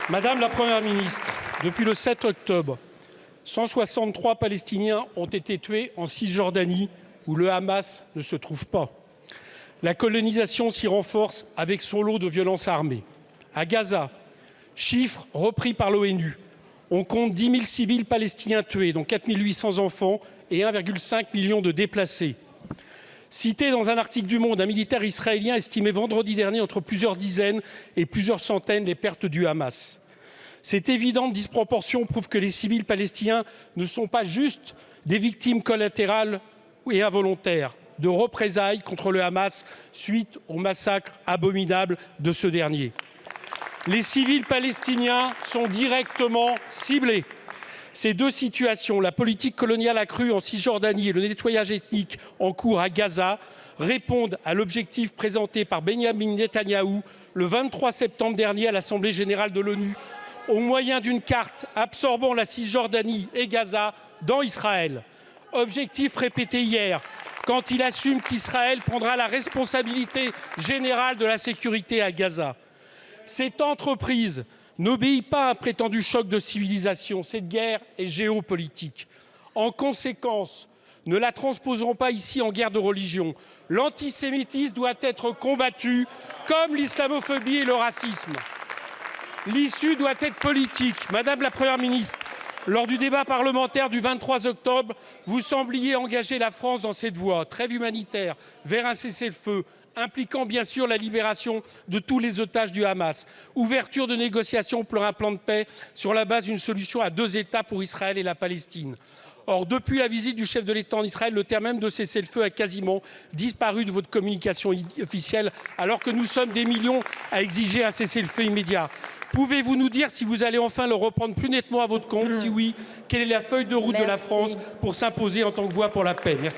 Madame la Première ministre, depuis le 7 octobre, 163 Palestiniens ont été tués en Cisjordanie, où le Hamas ne se trouve pas. La colonisation s'y renforce avec son lot de violences armées. À Gaza, chiffre repris par l'ONU, on compte 10 000 civils palestiniens tués, dont 4 800 enfants et 1,5 million de déplacés. Cité dans un article du Monde, un militaire israélien estimait vendredi dernier entre plusieurs dizaines et plusieurs centaines les pertes du Hamas. Cette évidente disproportion prouve que les civils palestiniens ne sont pas juste des victimes collatérales et involontaires de représailles contre le Hamas suite au massacre abominable de ce dernier. Les civils palestiniens sont directement ciblés. Ces deux situations, la politique coloniale accrue en Cisjordanie et le nettoyage ethnique en cours à Gaza, répondent à l'objectif présenté par Benyamin Netanyahou le 23 septembre dernier à l'Assemblée générale de l'ONU, au moyen d'une carte absorbant la Cisjordanie et Gaza dans Israël. Objectif répété hier, quand il assume qu'Israël prendra la responsabilité générale de la sécurité à Gaza. Cette entreprise n'obéit pas à un prétendu choc de civilisation. Cette guerre est géopolitique. En conséquence, ne la transposerons pas ici en guerre de religion. L'antisémitisme doit être combattu comme l'islamophobie et le racisme. L'issue doit être politique. Madame la Première ministre, lors du débat parlementaire du 23 octobre, vous sembliez engager la France dans cette voie. Trêve humanitaire, vers un cessez-le-feu, impliquant bien sûr la libération de tous les otages du Hamas. Ouverture de négociations pour un plan de paix sur la base d'une solution à 2 États pour Israël et la Palestine. Or, depuis la visite du chef de l'État en Israël, le terme même de cessez-le-feu a quasiment disparu de votre communication officielle, alors que nous sommes des millions à exiger un cessez-le-feu immédiat. Pouvez-vous nous dire si vous allez enfin le reprendre plus nettement à votre compte? Si oui, quelle est la feuille de route de la France pour s'imposer en tant que voie pour la paix? Merci.